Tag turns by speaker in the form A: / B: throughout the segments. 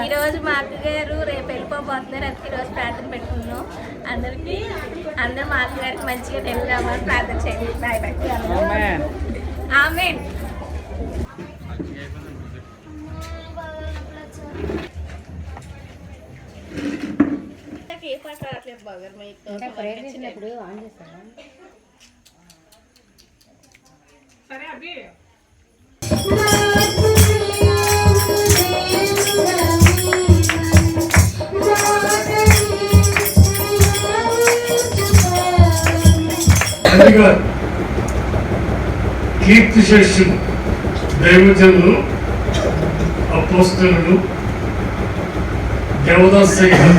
A: ఈరోజు మా అక్కగారు రేపు వెళ్ళిపోతున్నారు. అందుకే ఈరోజు ప్రార్థన పెట్టుకున్నాం. అందరూ మా అక్కగారికి మంచిగా వెళ్ళామని ప్రార్థన చేయండి. Bye bye. ఆమేన్. ఏ పాట రావట్లేదు బాగా మీకు ఆన్ చేస్తారా? సరే అభి
B: కీర్తి శేషులు, దైవజనులు, అపోస్తలులు, దేవదాసయ్యులు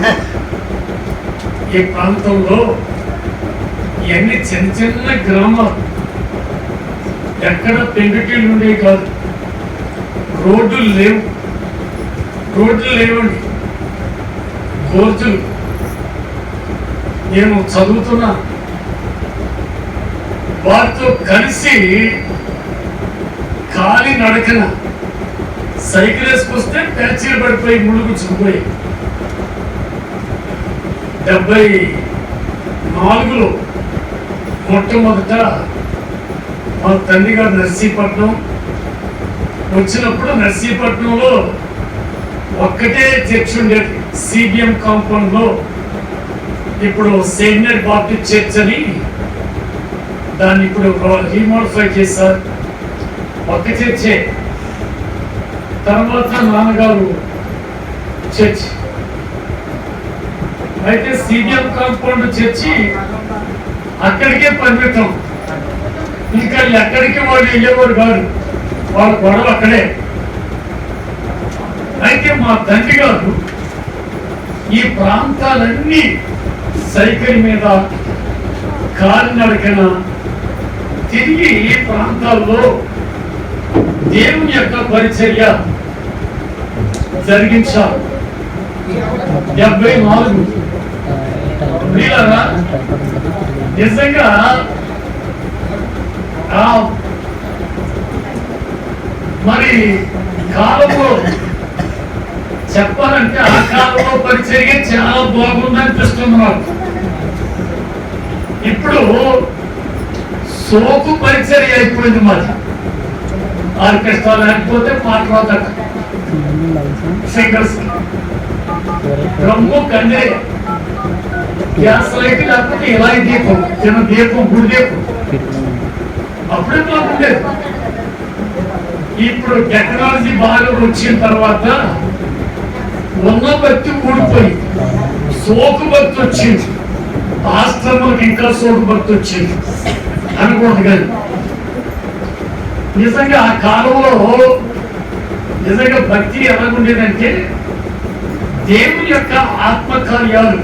B: ఈ ప్రాంతంలో ఇవన్నీ చిన్న చిన్న గ్రామాలు. ఎక్కడ పెంకుటిళ్ళు ఉండేవి కాదు. రోడ్లు లేవండి, గోర్జులు. నేను చదువుతున్నా, వారితో కలిసి ఖాళీ నడకన సైకిల్ వేసుకొస్తే ప్యాచీలు పడిపోయి ముళ్ళు గుచ్చుకుపోయి 74లో మొట్టమొదట మా తండ్రి గారు నర్సీపట్నం వచ్చినప్పుడు నర్సీపట్నంలో ఒక్కటే చర్చ్ ఉండేది. సిబిఎం కాంపౌండ్ లో ఇప్పుడు సెయింట్ బాప్టిస్ట్ చర్చ్ అని దాన్ని ఇప్పుడు రీమోడిఫై చేశారు. ఒక్క చర్చే. తర్వాత నాన్నగారు చర్చ్. అయితే సిబిఎం కాంపౌండ్ చర్చి అక్కడికే పరిమితం. ఇంకా ఎక్కడికి వాళ్ళు వెళ్ళేవారు కాదు. వాళ్ళ గొడవ అక్కడే. అయితే మా తండ్రి గారు ఈ ప్రాంతాలన్నీ సైకిల్ మీద కాలినడకన తిరిగి ఈ ప్రాంతాల్లో దేవుని యొక్క పరిచర్య జరిగించారు. 74 నిజంగా మరి కాలంలో చెప్పాలంటే ఆ కాలంలో పరిచర్య చాలా బాగుందనిపిస్తుంది నాకు. ఇప్పుడు సోకు పరిచర్య అయిపోయింది. మాది ఆర్కెస్ట్రా లేకపోతే మాట్లాడతాడు singers, drum, Kande, gas light లేకపోతే ఇలాంటి దీపం, చిన్న దీపం, గుడి దీపం అప్పుడే బాగుండేది. ఇప్పుడు టెక్నాలజీ బాగా వచ్చిన తర్వాత ఉన్న భక్తి ఊడిపోయి సోకు భక్తి వచ్చింది. ఆశ్రమానికి ఇంకా సోకు భక్తి వచ్చింది అనుకోండి. కానీ నిజంగా ఆ కాలంలో నిజంగా భక్తి ఎలాగుండేదంటే దేవుని యొక్క ఆత్మకార్యాలు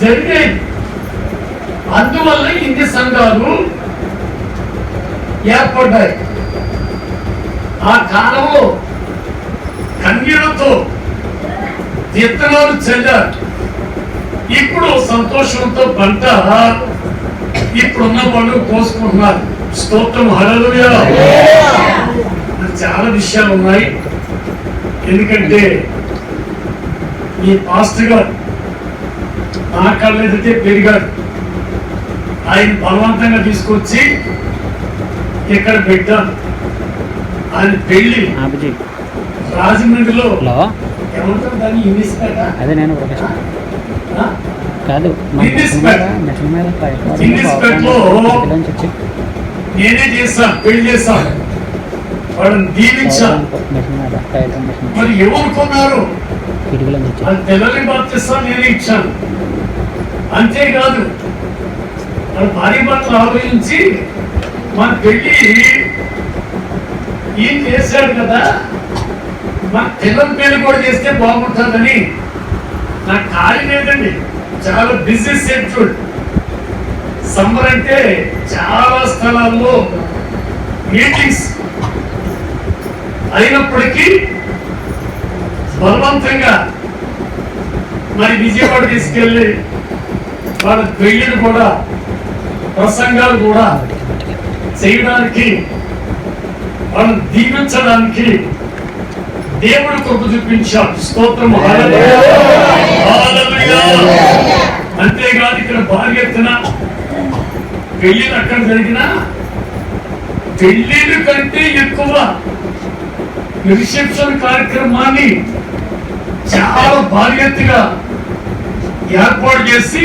B: జరిగేది. అందువల్ల ఇన్ని సంఘాలు ఏర్పడ్డాయి. ఆ కాలంలో కన్యలతో విత్తనాలు చెల్లారు. ఇప్పుడు సంతోషంతో పంట ఇప్పుడున్న వాళ్ళు కోసుకుంటున్నారు. స్తోత్రం, హల్లెలూయా. చాలా విషయాలు ఉన్నాయి. ఎందుకంటే ఈ పాస్టర్ గారు నా కళ్ళు ఎదిగితే పెరిగాడు. ఆయన బలవంతంగా తీసుకొచ్చి ఇక్కడ పెట్టాను. ఆయన పెళ్లి రాజమండ్రిలో ఏమంటారు దాన్ని, ఇంగ్లీష్ నేనే చేశాను, పెళ్లి చేశాను, వాళ్ళని దీవించాను. మరి ఎవరుకున్నారు అది తెల్లని బాప్తిస్తాను నేనే ఇచ్చాను. అంతేకాదు వాళ్ళ భార్య భర్తలు ఆలోచించి మన పెళ్లి ఏం చేశాడు కదా, మన పిల్లల పెళ్లి కూడా చేస్తే బాగుంటుందని. నాకు ఖాళీ లేదండి, చాలా బిజీ షెడ్యూల్. సమ్మర్ అంటే చాలా స్థలాల్లో మీటింగ్స్ అయినప్పటికీ బలవంతంగా మరి విజయవాడ తీసుకెళ్ళి వాళ్ళ పెళ్లిని కూడా ప్రసంగాలు కూడా చేయడానికి వాళ్ళని దీవించడానికి దేవుడు కృప చూపించాడు. స్తోత్రం. హల్లెలూయా. అంతేగాని ఇక్కడ భారీ ఎత్తున పెళ్లిలు అక్కడ జరిగిన పెళ్లిళ్ళ కంటే ఎక్కువ రిసెప్షన్ కార్యక్రమాన్ని చాలా భారీ ఎత్తుగా ఏర్పాటు చేసి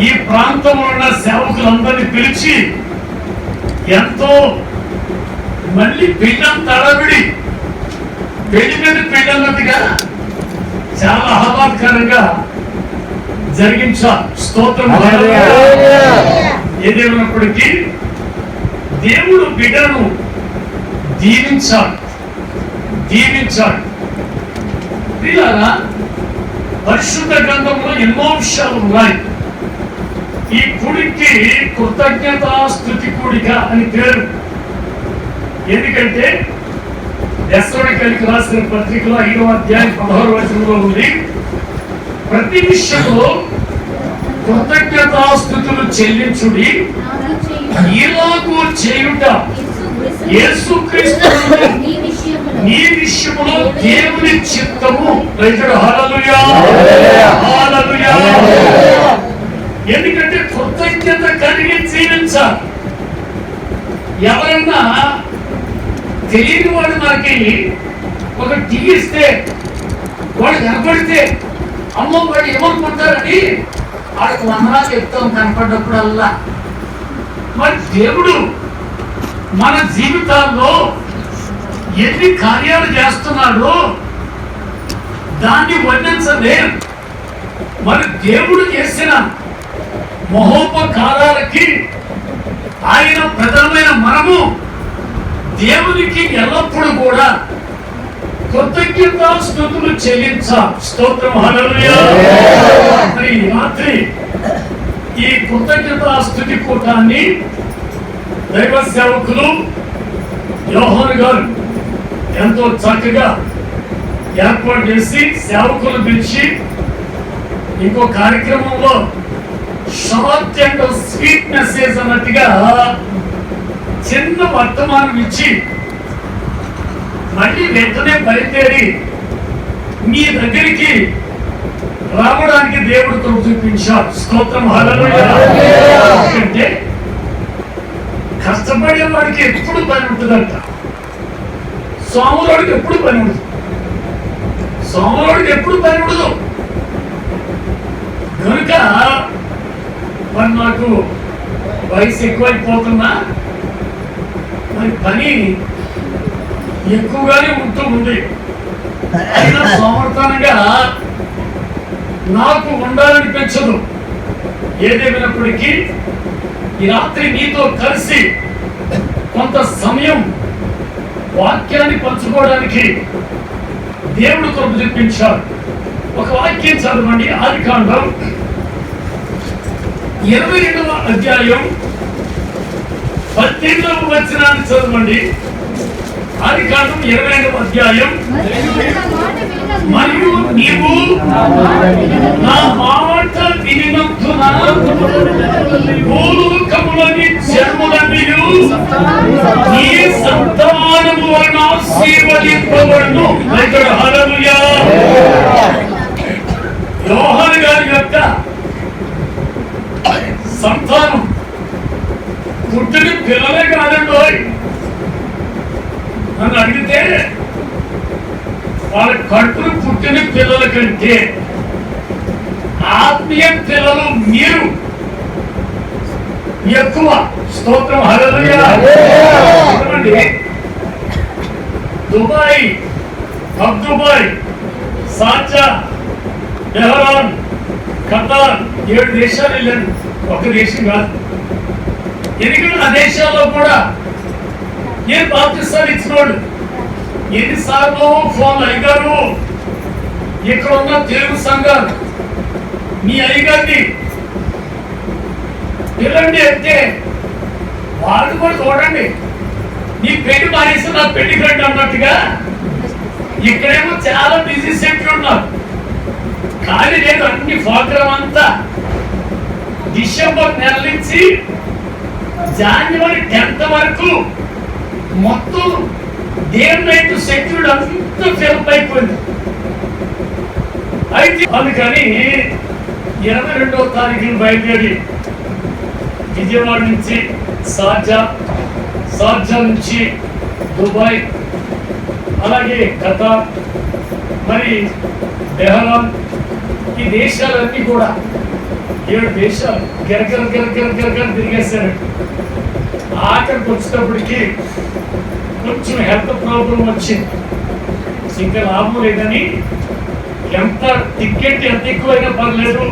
B: ఈ ప్రాంతంలో ఉన్న సేవకులందరినీ పిలిచి ఎంతో మళ్ళీ పెళ్ళంత అడవిడి పెళ్లి మీద పెళ్ళన్నట్టుగా చాలా ఆహ్లాదకరంగా జరిగించాలి. స్తోత్రం. ఏదేమైనప్పటికీ దేవుడు బిడ్డను దీవించాలి. పిల్లరా, పరిశుద్ధ గ్రంథంలో ఎన్నో విషయాలు ఉన్నాయి. ఈ కూడికి కృతజ్ఞతాస్తుతి కూడిక అని పేరు. ఎందుకంటే దశలోనికైకి రాసిన పత్రికలో 5వ అధ్యాయం 16వ వచనంలో ఉంది, ప్రతి విషయంలో కృతజ్ఞతాస్తుతులు చెల్లించుడి, ఇలాగూ చేయుట యేసుక్రీస్తు నీ విషయములో దేవుని చిత్తము. హల్లెలూయా. హల్లెలూయా. ఎందుకంటే కృతజ్ఞత కలిగి జీవించాలి. ఎవరన్నా తెలియని వాడు మనకి ఒక టీ ఇస్తే వాడు కనపడితే అమ్మో వాడు ఏమనుకుంటారని వాడికి వందనాలు చెప్తాం కనపడ్డప్పుడల్లా. మరి దేవుడు మన జీవితాల్లో ఎన్ని కార్యాలు చేస్తున్నాడో దాన్ని వర్ణించలేం. మరి దేవుడు చేసిన మహోపకారాలకి ఆయన ప్రజలమైన మనము దేవునికి ఎల్లప్పుడూ కూడా కృతజ్ఞతాస్తుతులు చెల్లించాలి. స్తోత్రం. హల్లెలూయా. మరి రాత్రి ఈ కృతజ్ఞతాస్తుతి కూటాన్ని దైవ సేవకులు యోహాను గారు ఎంతో చక్కగా ఏర్పాటు చేసి సేవకులు పిలిచి ఇంకో కార్యక్రమంలో షార్ట్ అండ్ స్వీట్ మెసేజ్ అన్నట్టుగా చిన్న వర్తమానం ఇచ్చి మళ్ళీ వెంటనే బయలుదేరి మీ దగ్గరికి రావడానికి దేవుడు కృప చూపించాడు. స్తోత్రం. హల్లెలూయా. ఎందుకంటే కష్టపడే వాడికి ఎప్పుడు పని ఉంటుందంట, సోమవాడికి ఎప్పుడు పని ఉండదు. కనుక మరి నాకు వయసు ఎక్కువైపోతున్నా మరి పని ఎక్కువగానే ఉంటూ ఉంది. అయినా సోమర్థనంగా నాకు ఉండాలనిపించదు. ఏదేమైనప్పటికీ ఈ రాత్రి నీతో కలిసి కొంత సమయం వాక్యాన్ని పంచుకోవడానికి దేవుడు కృప చూపించాడు. ఒక వాక్యం చదవండి. ఆదికాండం 22వ అధ్యాయం 18వ వచనాన్ని చదవండి. ఆదికాండం 22వ అధ్యాయం. మరియు నీవు నా మాట వినినందున భూలోకములోని జన్ములన్నీయు నీ సంతానము వలన ఆశీర్వదింపబడును. హల్లెలూయా. యోహాను గారి యొక్క సంతానం పుట్టిన పిల్లలే కాదండి. నన్ను అడిగితే వాళ్ళ కట్టును పుట్టిన పిల్లల కంటే ఆత్మీయ పిల్లలు మీరు ఎక్కువ. స్తోత్రం. హల్లెలూయా. దుబాయ్, అబ్దుబాయ్, సాచా, బెహ్రాన్, ఖతార్ 7 దేశాలు వెళ్ళాను. ఒక దేశం కాదు. ఎందుకంటే ఆ దేశాల్లో కూడా ఏ పాకిస్తాన్ ఇచ్చినోడు ఎన్నిసార్లు ఫోన్లు అయ్యారు. ఇక్కడ ఉన్న తెలుగు సంఘాలు మీ అయ్యగారిని పిల్లండి అంటే వాళ్ళు కూడా చూడండి. నీ పెళ్లి మానేసి నా పెళ్లి కంటే అన్నట్టుగా ఇక్కడేమో చాలా బిజీ సెంటర్ ఉన్నారు. కానీ నేను అన్ని ప్రోగ్రామ్ అంతా డిసెంబర్ నెల నుంచి జనవరి 10th వరకు మొత్తం డే నైట్ సెక్యూరిటీ అంతా ఫిలప్ అయిపోయింది. అయితే అందుకని 22వ తారీఖున బయలుదేరి విజయవాడ నుంచి షార్జా నుంచి దుబాయ్, అలాగే ఖతార్, మరి బెహ్రాన్, ఈ దేశాలన్నీ కూడా 7 దేశాలు గిరగిర తిరిగేశారు. ఆఖరికి వచ్చేటప్పటికి కొంచెం హెల్త్ ప్రాబ్లం వచ్చింది. ఇంకా లాభం లేదని ఎంత టికెట్ ఎంత ఎక్కువైనా పర్లేదు,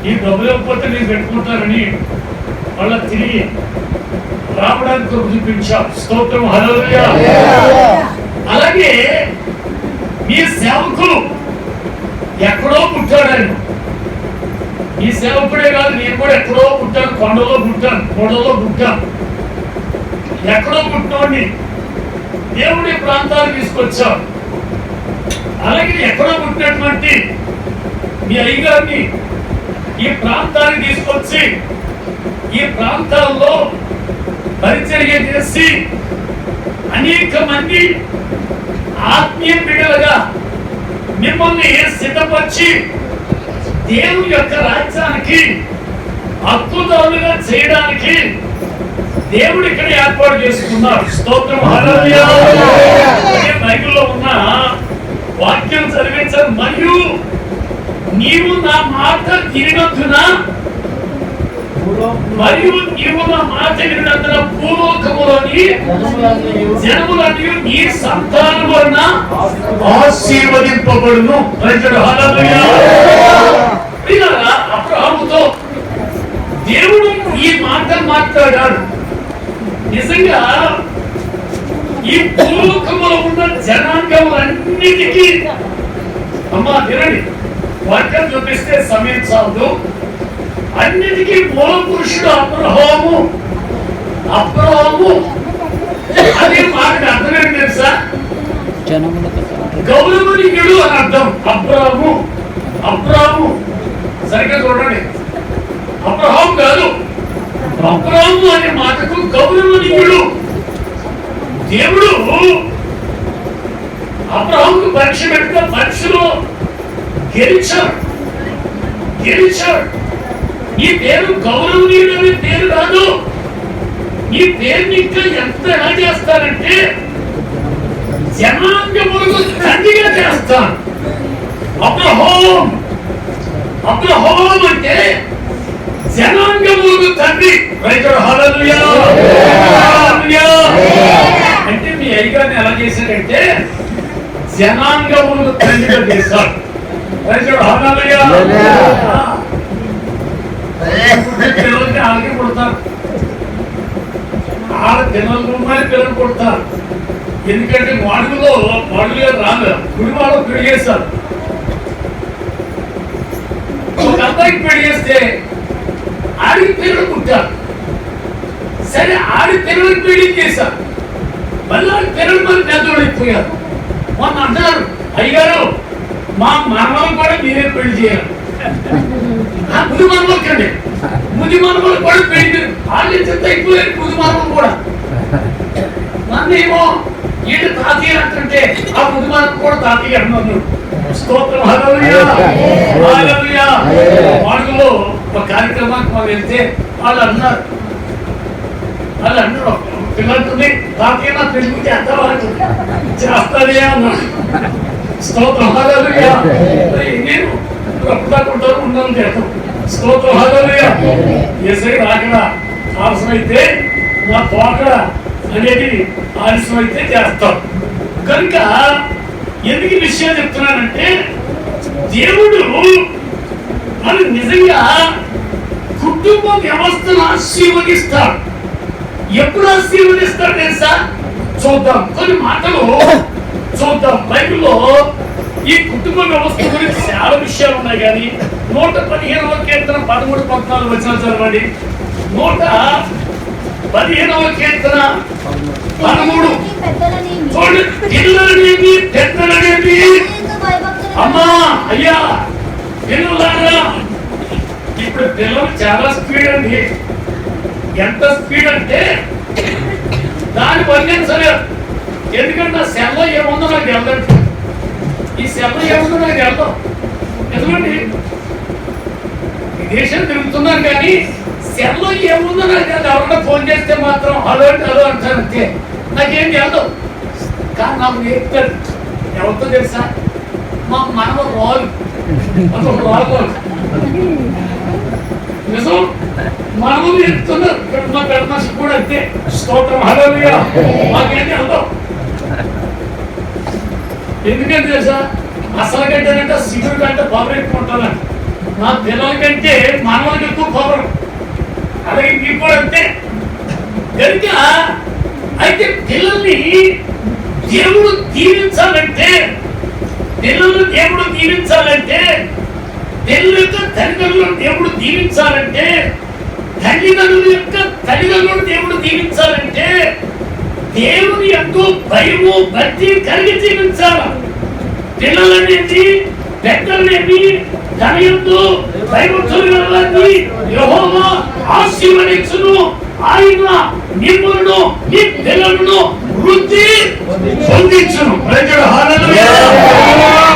B: ఈ డబ్బులు ఇవ్వకపోతే నేను పెట్టుకుంటానని మళ్ళా తిరిగి రావడానికి చూపించాం. స్తోత్రం, హల్లెలూయా. అలాగే మీ సేవకులు ఎక్కడో పుట్టాడు. ఈ సేవకుడే కాదు, నేను కూడా ఎక్కడో పుట్టాను. కొండలో పుట్టాను, కొండలో పుట్టాను. ఎక్కడో పుట్టినోడిని దేవుడి ప్రాంతాలు తీసుకొచ్చాం. అలాగే ఎక్కడో పుట్టినటువంటి మీ అయ్యగారిని ఈ ప్రాంతానికి తీసుకొచ్చి ఈ ప్రాంతాల్లో పరిచర్య చేసి అనేక మంది ఆత్మీయ బిడ్డలుగా మిమ్మల్ని సిద్ధపరిచి దేవుని యొక్క రాజ్యానికి అద్భుతాలుగా చేయడానికి దేవుడు ఇక్కడ ఏర్పాటు చేసుకున్నాడు. స్తోత్రం, హల్లెలూయా. బైబిల్లో ఉన్న వాక్యం చదివించారు. మరియు నీవు నా మాట వినినందున భూలోకములోని జనములన్నీ నీ సంతానం వలన ఆశీర్వదింపబడును. అబ్రహాముతో దేవుడు ఈ మాట మాట్లాడాడు. నిజంగా ఈ భూలోకములో ఉన్న జనాంగములన్నిటికీ అమ్మా వినండి, వాక్యం చూపిస్తే సమయం చాలదు. అన్నిటికీ మూల పురుషుడు అబ్రహాము. అనే మాటకు అర్థం ఏంటి తెలుసా? గౌరవనీయుడు అని అర్థం. అబ్రహాము సరిగ్గా చూడండి, అబ్రహాం కాదు, అబ్రహాము అనే మాటకు గౌరవనీయుడు. దేవుడు అబ్రహాంకు పరీక్ష పెడితే పరీక్షలో గెలిచాడు. ఈ పేరు గౌరవనీయుడు అనే పేరు కాదు. ఈ పేరుని ఇంకా ఎంత ఎలా చేస్తారంటే జనాంగములకు తండ్రిగా చేస్తాను. అబ్రహాం అంటే జనాంగములకు తండ్రి. హల్లెలూయా. అంటే మీ అయ్యగారిని ఎలా చేశాడంటే జనాంగములకు తండ్రిగా చేశాడు. హల్లెలూయా. పిల్లలకి ఆలకి పుడతారు, పిల్లలు పుడతారు. ఎందుకంటే మాడుగుగా రాదు, గుడివాడలో పెళ్లి చేస్తారు. ఒక అబ్బాయికి పెళ్లి చేస్తే ఆడికి పిల్లలు పుట్టారు. సరే, ఆడి పిల్లలకి పెళ్లి చేశారు. మళ్ళీ పిల్లలు మరి పెద్దోడైపోయారు. మొన్న అంటారు, అయ్యారు మా మనవలు కూడా మీరే పెళ్లి చేయాలి. ముది మనవలకండి, ముది మనవలు కూడా పెళ్లి వాళ్ళు చెత్త అయిపోయారు. ముది మనవలు కూడా నన్నేమో ఈడు తాతయ్య అంటుంటే ఆ ముది మనకు కూడా తాతయ్య అన్నారు. స్తోత్రం, హల్లెలూయా. వాడుకలో ఒక కార్యక్రమానికి మనం వెళ్తే వాళ్ళు అన్నారు పిల్లలుంది తాతయ్య నా పెళ్లి చేస్తావా చేస్తానే అన్నాడు. స్తోత్రం, హల్లెలూయా. నేను రప్పుకుంటారు ఉండాలని చేస్తాం. స్తోత్రం, హల్లెలూయా. యేసయ్య రాకడా ఆలస్యమైతే నా పోకడ అనేది ఆలస్యమైతే చేస్తాం. కనుక ఎందుకు విషయం చెప్తున్నానంటే దేవుడు మనం నిజంగా కుటుంబ వ్యవస్థను ఆశీర్వదిస్తాడు. ఎప్పుడు ఆశీర్వదిస్తాడు తెలుసా? చూద్దాం, కొన్ని మాటలు చూద్దాం. బైబిల్లో ఈ కుటుంబ వ్యవస్థ గురించి చాలా విషయాలు ఉన్నాయి. కానీ 115వ కీర్తన 13-14 వచనాలు చదవండి. 115వ కీర్తన 13. చూడండి, పిల్లలనేది పెద్దలనేది. అమ్మా అయ్యా పిల్లలారా, ఇప్పుడు పిల్లలు చాలా స్పీడ్ అండి. ఎంత స్పీడ్ అంటే దాని పని సరే, ఎందుకంటే ఆ సెల్లో ఏముందో నాకు వెళ్దండి, ఈ సెల్లో ఏముందో నాకు వెళ్దాం. ఎందుకండి విదేశం తిరుగుతున్నాను కానీ సెల్లో ఏముందో నాకు ఎవరన్నా ఫోన్ చేస్తే మాత్రం హలో అంటే హలో అంటాను అంతే, నాకేం వెళ్దాం. కానీ నాకు నేర్పుతాడు ఎవరితో తెలుసా, మా మనవ రాలు రాలు నిజం మనము నేర్పుతున్నారు. మా పెద్ద మనిషి కూడా అంతే, స్తోత్రం హల్లెలూయా, మాకేం వెళ్దాం. ఎందుకంటే తెలుసా, అసలు కంటేనంటే సిగురు కంటే పవర్ ఎక్కువ ఉంటుందండి. నా పిల్లల కంటే మనవలకి ఎక్కువ పవర్, అలాగే మీకు కూడా అంతే. కనుక అయితే పిల్లల్ని దేవుడు దీవించాలంటే, పిల్లల్ని దేవుడు దీవించాలంటే, పిల్లల యొక్క తల్లిదండ్రులను దేవుడు దీవించాలంటే, తల్లిదండ్రుల యొక్క తల్లిదండ్రులను దేవుడు దీవించాలంటే దేవుని ఎంతో భయము భక్తి కలిగి జీవించాలి. పిల్లలనేది పెద్దలనేది తన ఎంతో భయభక్తులు యెహోవా ఆశీర్వదించును, ఆయన మిమ్ములను మీ పిల్లలను వృద్ధి పొందించును.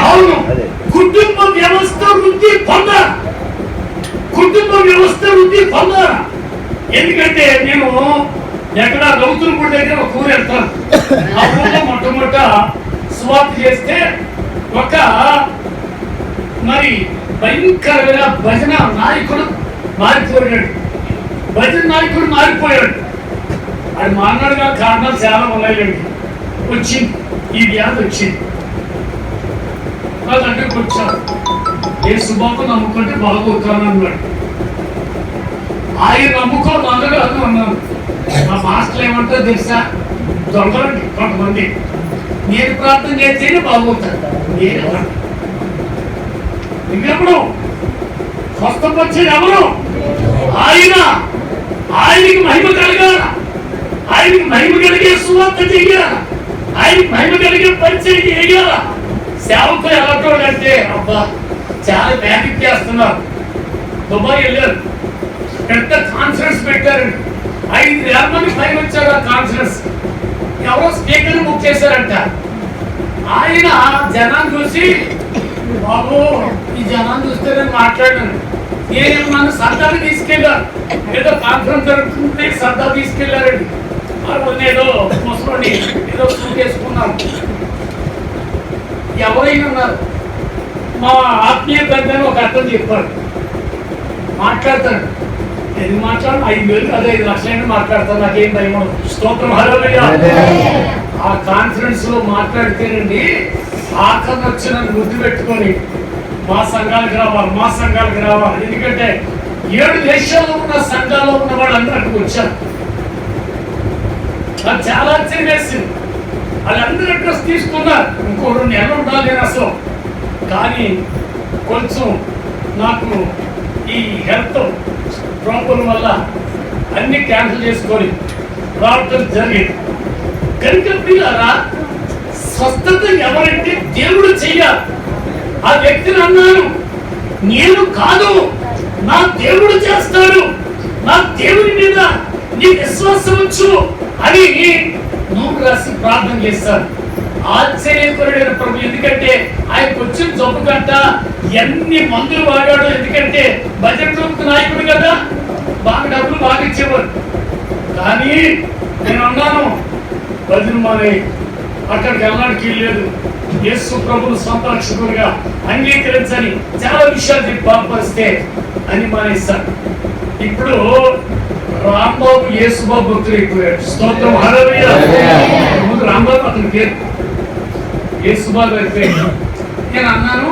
B: అవును, కుటుంబ వ్యవస్థ వృద్ధి పొందాలి, కుటుంబ వ్యవస్థ వృద్ధి పొందాలి. ఎందుకంటే నేను ఎక్కడ రౌతుల గుడి దగ్గర ఒక ఊరు వెళ్తాను. ఆ ఊళ్ళో మొట్టమొదట స్వార్థ చేస్తే ఒక మరి భయంకరమైన భజన నాయకుడు మారిపోయాడు, భజన నాయకుడు మారిపోయాడు. అది మాట్లాడగా కారణాలు చాలా ఉన్నాయండి. వచ్చింది ఈ వ్యాధి వచ్చింది, నా దగ్గరకు వచ్చాడు. ఏ శుభాకు నమ్ముకుంటే బాగోతాను అన్నాడు. ఆయన నమ్ముకో నమ్మగాను అన్నాను. మా మాస్టర్లు ఏమంటారో తెలుసా, దొంగలండి కొంతమంది. నేను ప్రార్థన చేస్తేనే బాగోతాను. ఇంకెప్పుడు స్వస్థం వచ్చేది ఎవరు? ఆయన. ఆయనకి మహిమ కలగాల, ఆయనకి మహిమ కలిగే సువార్త చెయ్యాల, ఆయనకి మహిమ కలిగే పరిచయం చేయాల. సేవకులు ఎలాంటి అబ్బా చాలా బ్యాటింగ్ చేస్తున్నారు. దుబాయ్ వెళ్ళారు, పెద్ద కాన్ఫరెన్స్ పెట్టారండి. 5,000 మంది పైన వచ్చారు ఆ కాన్ఫరెన్స్. ఎవరో స్పీకర్ బుక్ చేశారంట. ఆయన జనాన్ని చూసి, బాబు ఈ జనాన్ని చూస్తే నేను మాట్లాడాను, నేను నన్ను సర్దాని తీసుకెళ్ళారు. ఏదో కాన్ఫరెన్స్ జరుగుతుంది, సర్దా తీసుకెళ్లారండి. ఏదో ముసలోని ఏదో చూసుకున్నాను. ఎవరైనా ఉన్నారు, మా ఆత్మీయ పెద్దని ఒక అర్థం చెప్పాడు. మాట్లాడతాడు, ఏది మాట్లాడు 5,000 అదే 5 లక్షలైనా మాట్లాడతాను, నాకేం భయం. స్తోత్రం హల్లెలూయా. ఆ కాన్ఫరెన్స్ లో మాట్లాడితేనండి ఆఖరణ వచ్చి నన్ను గుర్తు పెట్టుకొని మా సంఘాలకు రావాలి, మా సంఘాలకు రావాలి. ఎందుకంటే 7 దేశాల్లో ఉన్న సంఘాల్లో ఉన్న వాళ్ళందరూ అక్కడికి వచ్చారు. నాకు చాలా ఆశ్చర్యం వేసింది. వాళ్ళందరూ అడ్రస్ తీసుకున్నారు. ఇంకో 2 నెలలు ఉండాలి నేను అసలు. కానీ కొంచెం నాకు ఈ హెల్త్ ప్రాబ్లం వల్ల అన్ని క్యాన్సిల్ చేసుకొని రావటం జరిగింది. కనుక పిల్లరా, స్వస్థత ఎవరంటే దేవుడు చెయ్యాలి. ఆ వ్యక్తిని అన్నాను, నేను కాదు, నా దేవుడు చేస్తాడు, నా దేవుని మీద నీ విశ్వాసం ఉంచు అని నువ్వు రాసి ప్రార్థన చేస్తాను. ఆశ్చర్యకరుడైన ప్రభు. ఎందుకంటే ఆయనకు వచ్చిన జబ్బు కంట ఎన్ని మందులు వాడాడు. ఎందుకంటే బడ్జెట్ నాయకుడు కదా, బాగా డబ్బులు బాగా ఇచ్చేవారు. కానీ నేను అన్నాను, భజన మానే అక్కడికి వెళ్ళడానికి లేదు, యేసు ప్రభును సొంత రక్షకుడిగా అంగీకరించని చాలా విషయాలు చెప్పి బాధపరిస్తే అని మానేస్తాను. ఇప్పుడు రాంబాబు యేసుబాబు భక్తుడైపోయాడు. స్తోత్రం హల్లెలూయా. ముందు రాంబాబు అతని పేరు, యేసుబాబు అయిపోయాడు. నేను అన్నాను,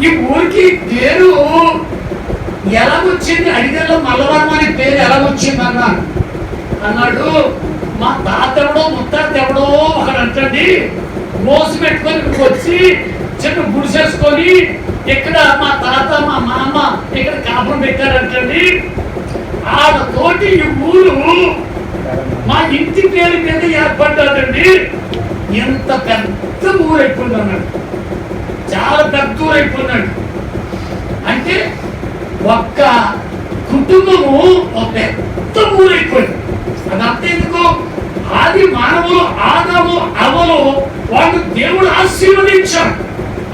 B: ఈ ఊరికి పేరు ఎలాగొచ్చింది, అడిగల్లో మల్లవరం అనే పేరు ఎలాగొచ్చింది అన్నాను. అన్నాడు, మా తాత ఎవడో ముత్తాత ఎవడో ఒకడు అంటండి, మోసు పెట్టుకొని వచ్చి చిన్న గుడిసేసుకొని ఇక్కడ మా తాత మా మామ ఇక్కడ కాపురం పెట్టారంటండి. ఆడతోటి ఈ ఊరు మా ఇంటి పేరు మీద ఏర్పడ్డాడండి. ఎంత పెద్ద ఊరు అయిపోయింది అన్నాడు, చాలా పెద్ద ఊరు అయిపోయినాడు. అంటే ఒక్క కుటుంబము ఒక పెద్ద ఊరు అయిపోయింది. అది అంత ఎందుకు, ఆది మానవులు ఆదాము అవ్వలు వాళ్ళు దేవుడు ఆశీర్వదించాడు.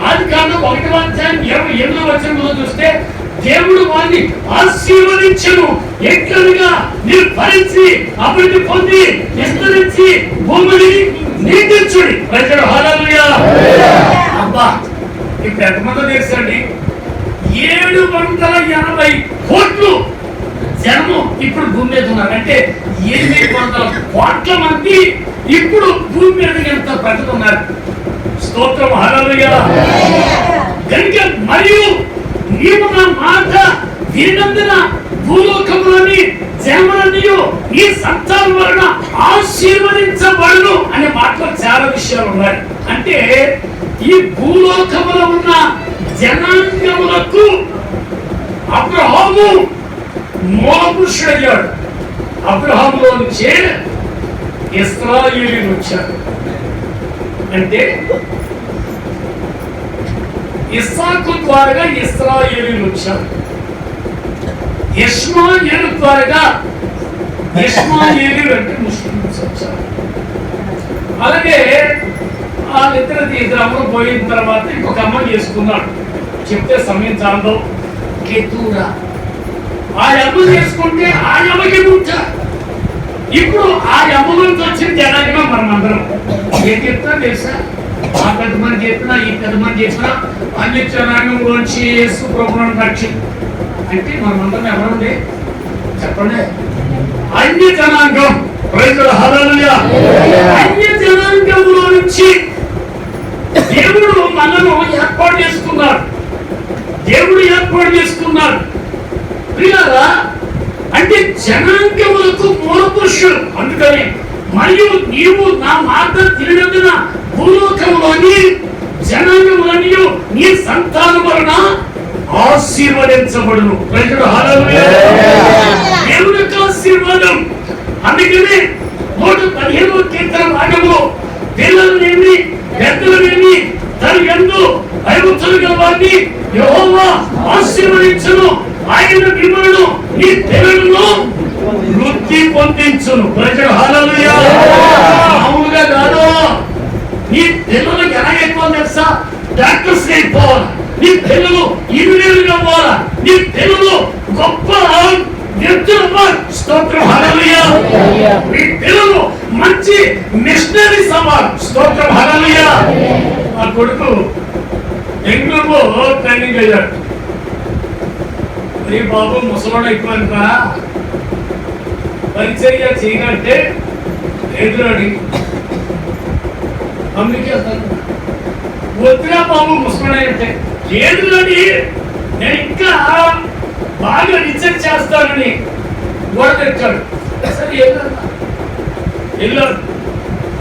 B: ఆది కాండం 1:28 చూస్తే దేవుడు వారిని ఆశీర్వదించను. ఎక్కడిగా మీరు భరించి అభివృద్ధి పొంది విస్తరించి భూమిని నిందించుడి. ప్రజలు హల్లెలూయా. అబ్బా ఇప్పుడు ఎంతమంది తెలుసండి? 780 కోట్లు జనము ఇప్పుడు భూమి మీద ఉన్నారు. అంటే 800 కోట్ల మంది ఇప్పుడు భూమి మీద ఎంత ప్రజలు ఉన్నారు. స్తోత్రం హల్లెలూయా. కనుక మరియు నీవు నా మాట వినందున భూలోకములోని జనములన్నీ ఈ సంతానం వలన ఆశీర్వదించబడును అనే మాటలో చాలా విషయాలు ఉన్నాయి. అంటే ఈ భూలోకములో ఉన్న జనాంగములకు అబ్రహాము మూల పురుషుడయ్యాడు. అబ్రహాములో నుంచే ఇశ్రాయేలీయులు వచ్చారు. అంటే ఇస్సాకు ద్వారా ఇశ్రాయేలీయులు వచ్చారు. ఇష్మాయేలు ద్వారా ఇష్మాయేలీయులు అంటే ముస్లిమ్స్ వచ్చారు. అలాగే వాళ్ళిద్దరు అమ్మలు పోయిన తర్వాత ఇంకొక అమ్మ చేసుకున్నాడు. చెప్తే సమయం చాలదు. కెతూరా ఆ అమ్మ చేసుకుంటే ఆ అమ్మకి పుట్టారు. ఇప్పుడు ఆ అమ్మ నుంచి వచ్చిన జనాంగం మనం అందరం ఏం చెప్తా తెలుసా? ఆ పెద్ద మంది చెప్పినా ఈ పెద్ద మంది చెప్పినా అన్ని జనాంగంలోంచి యేసు ప్రభువును రక్షి అంటే మనమందరం ఎవరండి చెప్పండి? అన్ని జనాంగం. ప్రజలు హల్లెలూయా. అన్ని జనాంగంలో నుంచి దేవుడు మనను ఏర్పాటు చేసుకున్నాడు. దేవుడు ఏర్పాటు చేసుకున్నాడు. ప్రియులారా, అంటే జనాంగములకు మూల పురుషుడు. అందుకని మరియు నీవు నా మాట తిరిగినందున భూలోకంలోని జనాంగములన్నీ నీ సంతానం వలన ఆశీర్వదించబడును. ప్రజలు హల్లెలూయా. దేవుని యొక్క ఆశీర్వాదం. అందుకనే 115వ కీర్తన భాగంలో పిల్లలనేమి పెద్దలనేమి తన యందు భయభక్తులు గల వారిని యెహోవా ఆశీర్వదించును. ఆయన మిమ్మల్ని నీ పిల్లలను వృద్ధి పొందించును. ప్రజలు హల్లెలూయా. మామూలుగా కాదు. నీ పిల్లలకు ఎలాగైపోవాలి తెలుసా? డాక్టర్స్ అయిపోవాలి. నీ పిల్లలు ఇంజనీర్లు కావాలా? నీ పిల్లలు గొప్ప వ్యక్తులు అవ్వాలి. స్తోత్రం హల్లెలూయా. నీ పిల్లలు మంచి మిషనరీస్ అవ్వాలి. స్తోత్రం హల్లెలూయా. ఆ కొడుకు బెంగళూరులో ట్రైనింగ్ అయ్యాడు. ఈ బాబు ముసలోడు అయిపోయినరా పరిచర్య చేయనంటే ఎదురడి అందుకే వద్దురా బాబు ముసలోడు అంటే ఎదురడి నేను ఇంకా బాగా రీసెర్చ్ చేస్తానని గోడ తెచ్చాడు. సరే వెళ్ళాడు.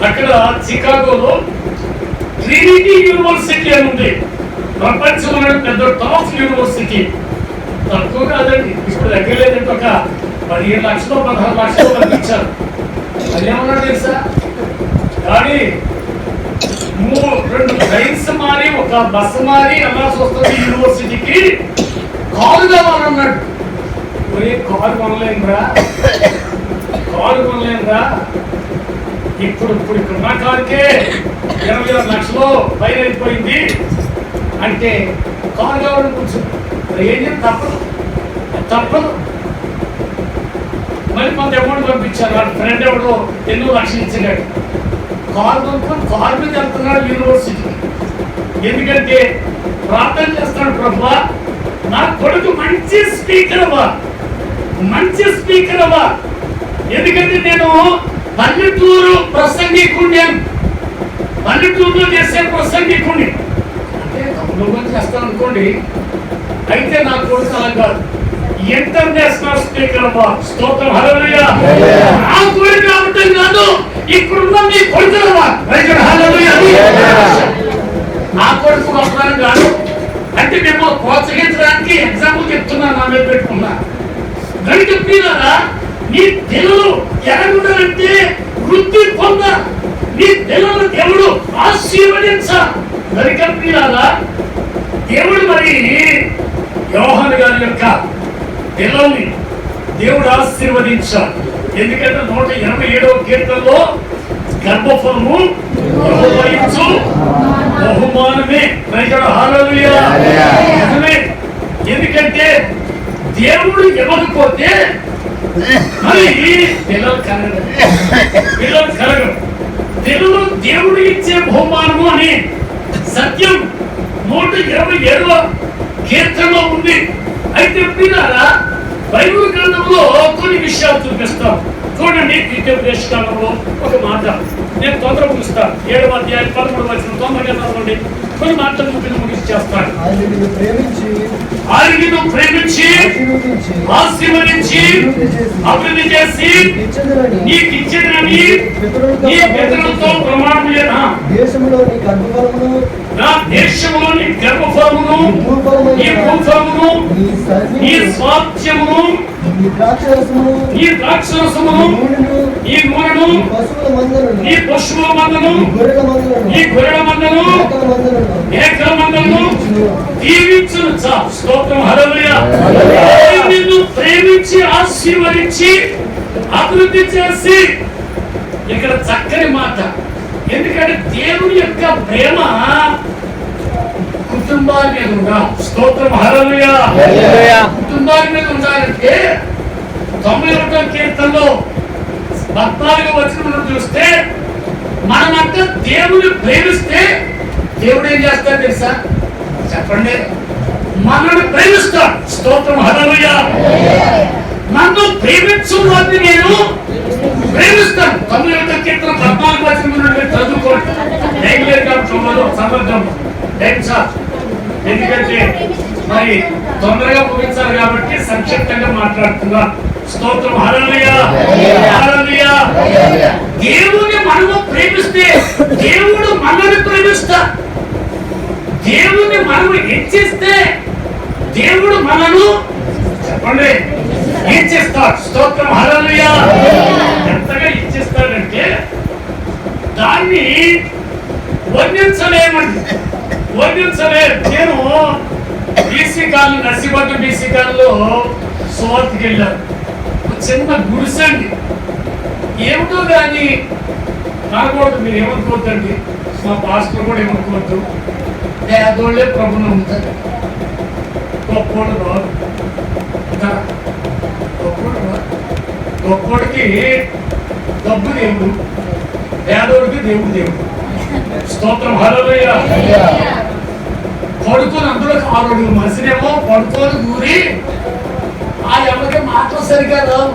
B: అక్కడ చికాగోలో ట్రినిటీ యూనివర్సిటీ అని ఉంది. ప్రపంచంలో పెద్ద టాప్ యూనివర్సిటీ. తక్కువ కాదండి. ఇప్పుడు దగ్గర లేదంటే ఒక 15 లక్షలు 16 లక్షలు పంపించారు. అదేమన్నాడు తెలుసా? కానీ 2 ట్రైన్స్ మారి ఒక బస్సు మారి వెళ్ళాల్సి వస్తుంది యూనివర్సిటీకి. కారు కావాలన్నాడు. ఒరే కారు కొనలేనురా, కారు కొనలేనురా. ఇప్పుడు ఇక్కడున్న కారుకే 20 లక్షలు పైన అయిపోయింది అంటే కారు కావాలని కూర్చో. ఏం తప్పదు. మరి కొంత అమౌంట్ పంపించారు. వాళ్ళ ఫ్రెండ్ ఎవడో 8 లక్షలు ఇచ్చాడు. కారు కొనుక్కొని కారు మీద వెళ్తున్నాడు యూనివర్సిటీకి. ఎందుకంటే ప్రార్థన చేస్తున్నాడు, ప్రభువా నా కొడుకు మంచి స్పీకర్ అవ్వా. ఎందుకంటే నేను పల్లెటూరు ప్రసంగికుడిని, పల్లెటూరులో చేసే ప్రసంగికుడిని అంటే తమ్ముడు చేస్తాను అనుకోండి. అయితే నా కొడుకు అలా కాదు, ఇంటర్నేషనల్ స్పీకర్ అవ్వా. స్తోత్రం హల్లెలూయా. నా కొడుకు రావటం కాదు, ఇక్కడున్న మీ కొడుకు అవ్వా. హల్లెలూయా. నా కొడుకు వస్తాను కాదు అంటే మేము ప్రోత్సహించడానికి ఎగ్జాంపుల్ చెప్తున్నాను. నా మీద పెట్టుకున్నా గణిత పిల్లరా, నీ పిల్లలు ఎలాగుండాలంటే వృద్ధి పొంద. నీ పిల్లలు దేవుడు ఆశీర్వదించ. గణిత పిల్లరా, దేవుడు మరి యోహాను గారి యొక్క పిల్లల్ని దేవుడు ఆశీర్వదించాడు. ఎందుకంటే 127వ కీర్తనలో గర్భఫలము వహించు బహుమానమే. హల్లెలూయా. నిజమే. ఎందుకంటే దేవుడు ఇవ్వకపోతే మరి పిల్లలు కలగరు. తెలుగు దేవుడు ఇచ్చే బహుమానము అని సత్యం 127వ కీర్తనలో ఉంది. అయితే పిల్లరా బైబిల్ గ్రంథంలో కొన్ని విషయాలు చూపిస్తాం. చూడండి, ద్వితీయోపదేశకాండంలో ఒక మాట నేను తొందర ముగిస్తాను. 7వ అధ్యాయం 13వ వచనం తొందరగా చదవండి. కొన్ని మాటలు ముగిసి చేస్తాను. ఆయన నిన్ను ప్రేమించి ఆశీర్వదించి అభివృద్ధి చేసి నీకు ఇచ్చేదని నీ పితరులతో ప్రమాణం చేయనా నా దేశంలోని గర్భఫలమును నీ భూఫలమును నీ స్వాస్థ్యమును నీ ద్రాక్షరసమును నీ నూనెను నీ పశువుల మందను నీ గొర్రెల మందను మేకల మందను దీవించును. స్తోత్రం. హల్లెలూయా. నిన్ను ప్రేమించి ఆశీర్వదించి అభివృద్ధి చేసి. ఇక్కడ చక్కని మాట. ఎందుకంటే దేవుని యొక్క ప్రేమ కుటుంబాల మీద ఉండాలి. స్తోత్రం. హల్లెలూయా. కుటుంబాల మీద ఉండాలంటే 91వ కీర్తనలో 14వ వచనం చూస్తే మనమంతా దేవుని ప్రేమిస్తే దేవుడు ఏం చేస్తాడు తెలుసా? చెప్పండి. మనల్ని ప్రేమిస్తాడు. స్తోత్రం. హల్లెలూయా. నన్ను ప్రేమించు వారిని నేను ప్రేమిస్తాను. 91వ కీర్తన 14వ వచనం నుండి చదువుకోండి. సందర్భం ఎందుకంటే మరి తొందరగా ముగించాలి కాబట్టి సంక్షిప్తంగా మాట్లాడుతున్నా. స్తోత్రం. హల్లెలూయా. హల్లెలూయా. దేవుని మనము ప్రేమిస్తే దేవుడు మనల్ని ప్రేమిస్తా. దేవుని మనము హెచ్చిస్తే దేవుడు మనను చెప్పండి హెచ్చిస్తాడు. స్తోత్రం. హల్లెలూయా. ఎంతగా హెచ్చిస్తాడంటే దాన్ని వర్ణించలేమండి. నేను బీసీ కాలం నర్సీపట్నం బీసీ కాలంలో సువార్తకి వెళ్ళాను. చిన్న గుడిసండి. ఏమిటో కానీ అనకూడదు, మీరు ఏమనుకోవద్దండి, మా పాస్టర్ కూడా ఏమనుకోవద్దు. పేదోళ్ళే ప్రభుత్వం నమ్ముతారు, గొప్పోడు రాదు. గొప్పోడికి డబ్బు దేవుడు, పేదోడికి దేవుడు. స్తోత్రం. హల్లెలూయా. పడుకొని అందులో 6 మనిషినేమో పడుకొని ఊరి ఆ ఎవరికి మాటలు సరిగా రావు.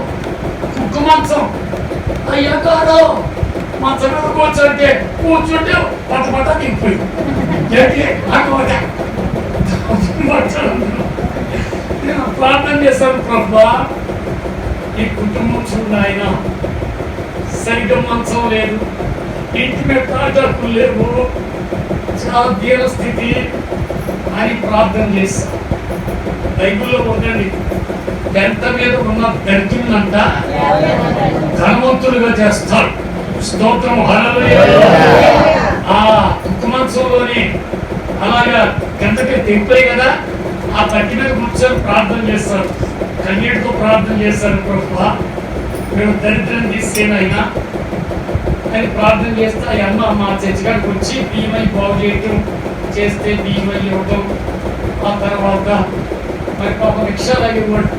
B: కుక్క మంచం అయ్యా కాదు మంచం మీద కూర్చుంటే పట్ట దిగిపోయింది. నేను ప్రార్థన చేశాను, ప్రభా ఈ కుటుంబం చూడండి, ఆయన సరిగ్గా మంచం లేదు, ఇంటి మీద తాటాకులు లేవు, చాలా దీన స్థితి అని ప్రార్థన చేశాను. బైబిల్లో ఉందండి, పెంట మీద ఉన్న దరిద్రులంట ధనవంతులుగా చేస్తారు. స్తోత్రం. హల్లెలూయా. ఆ కుక్కుమంచంలోని అలాగా గంటకి తెంపాయి కదా, ఆ పట్టి మీద కూర్చొని ప్రార్థన చేస్తారు, కన్నీటితో ప్రార్థన చేస్తారు. ప్రభువా మేము దరిద్రం తీసేనైనా అని ప్రార్థన చేస్తే ఆ అమ్మ మా చర్చిగాడికి వచ్చి బియ్యమై బాగు చేయటం చేస్తే బియ్యమై ఇవ్వటం. ఆ తర్వాత మరి పాప రిక్షా లాగివ్వడు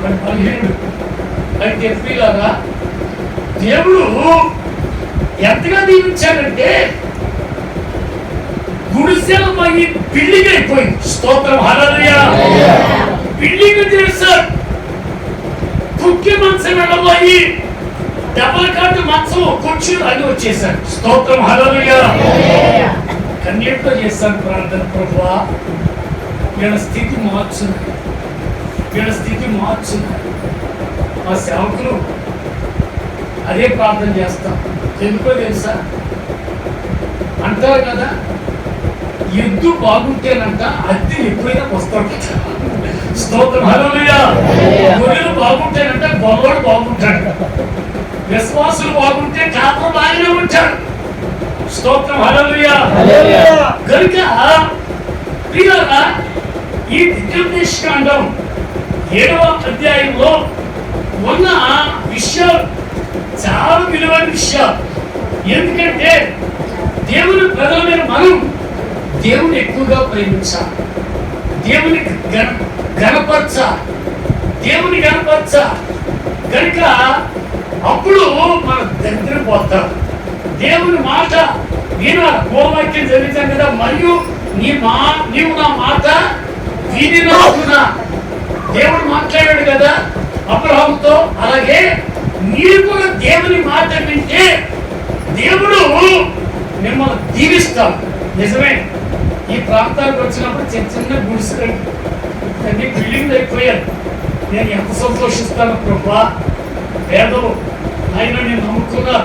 B: మరి 15 అయితే ఎప్పిలాగా దేవుడు ఎంతగా దీవించాడంటే గుడిసెలు పోయి బిల్డింగ్ అయిపోయింది. స్తోత్రం. హల్లెలూయా. బిల్డింగ్ చేశారు. కుక్కి మంచం వెళ్ళబోయి డబల్ కాటు మంచం కుర్చీలు అన్ని వచ్చేసారు. స్తోత్రం. హల్లెలూయా. కన్నీటితో చేశాను ప్రార్థన, ప్రభువా వీళ్ళ స్థితి మార్చుంది. మా సేవకులు అదే ప్రార్థన చేస్తాం. ఎందుకో తెలుసా, అంటారు కదా, ఎద్దు బాగుంటేనంట అద్దె ఎప్పుడైనా వస్తాడు. స్తోత్రం. హల్లెలూయా. గొర్రెలు బాగుంటేనంట గొల్లవాడు బాగుంటాడు, విశ్వాసులు బాగుంటే కాపురం బాగానే ఉంటాడు. స్తోత్రం. హల్లెలూయా. కనుక ఈ ద్వితీయోపదేశకాండం 7వ అధ్యాయంలో ఉన్న విషయాలు చాలా విలువైన విషయాలు. ఎందుకంటే దేవుని ప్రజలమైన మనం దేవుని ఎక్కువగా ప్రేమించాలి, దేవుని గణపరచాలి, దేవుని గణపరచాలి. కనుక అప్పుడు మన దగ్గర పోతాం. దేవుని మాట నేను గోవాక్యం చదివించాను కదా, మరియు నీవు నా మాట వినినా. దేవుడు మాట్లాడాడు కదా అబ్రహాముతో, అలాగే మీరు కూడా దేవుని మాట వింటే దేవుడు మిమ్మల్ని దీవిస్తాడు. నిజమే, ఈ ప్రాంతానికి వచ్చినప్పుడు చిన్న చిన్న గుడిసెలు అన్ని బిల్డింగ్లు అయిపోయారు. నేను ఎంత సంతోషిస్తాను ప్రభా, పేదలు ఆయన నేను నమ్ముకున్నా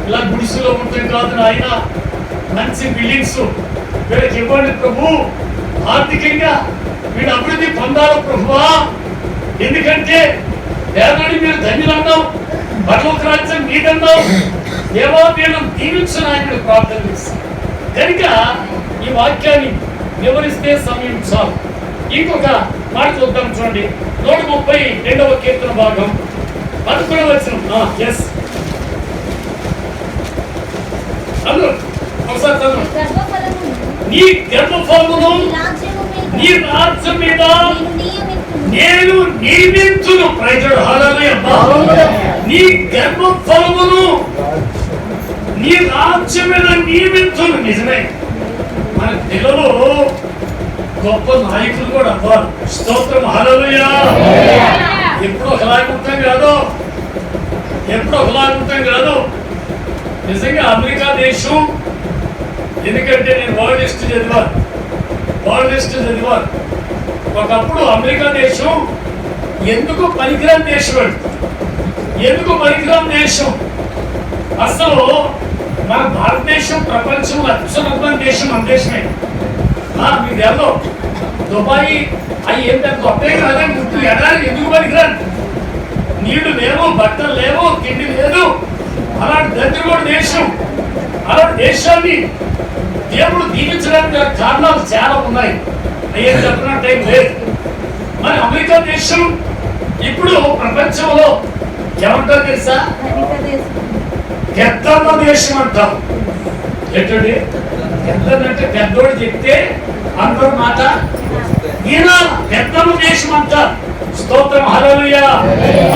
B: ఇలా గుడిసెలో ఉంటాం కాదు ఆయన, మంచి బిల్డింగ్స్ వీళ్ళకి ఇవ్వండి ప్రభు, ఆర్థికంగా వీళ్ళు అభివృద్ధి పొందాలి ప్రభువా. ఎందుకంటే పేదని మీరు ధన్యులు అన్నావు, పరలోక రాజ్యం మీదన్నావు. దేవా వీళ్ళని దీవించిన ఆయన ప్రార్థన చేస్తాం. కనుక ఈ వాక్యాన్ని వివరిస్తే సమయం చాలు. ఇంకొక మాట చూద్దాం, చూడండి 132వ కీర్తన భాగం 11వ వచనం. ఎస్ ఒకసారి చదువు. నీ గర్భఫలమును నీ రాజ్యం మీద నేను నియమించును. ప్రైజుడు హల్లెలూయా. నీ గర్భఫలమును నీ రాజ్యం మీద నియమించును. నిజమే, మన పిల్లలు గొప్ప నాయకులు కూడా అవ్వాలి. స్తోత్రం హల్లెలూయా. ఎప్పుడు ఒకలాగుంటాం కాదు, ఎప్పుడు ఒకలాగుంటాం కాదు. నిజంగా అమెరికా దేశం, ఎందుకంటే నేను వరల్డ్ హిస్టరీ చదివాను. ఒకప్పుడు అమెరికా దేశం ఎందుకు పనికిరాని దేశం, ఎందుకు పనికిరాని దేశం. అసలు మన భారతదేశం ప్రపంచంలో అత్యున్నతమైన దేశం మన దేశమే. మీకు ఏదో దుబాయ్ అవి ఏం పెద్ద గొప్పే కదా, గుర్తు ఎడారి ఎందుకు పనికిరాని, నీళ్లు లేవు, బట్టలు లేవు, తిండి లేదు, అలాంటి దరిద్రమైన దేశం. అలాంటి దేశాన్ని దేవుడు దీవించడానికి కారణాలు చాలా ఉన్నాయి, అయ్యేది చెప్పిన టైం లేదు. మరి అమెరికా దేశం ఇప్పుడు ప్రపంచంలో ఏమంటారు తెలుసా? పెద్దమ్మ దేశం అంటాం. ఏంటండి పెద్దదంటే పెద్దోడు చెప్తే అందరూ మాట ఈయన పెద్దమ్మ దేశం అంటారు. స్తోత్రం హల్లెలూయా,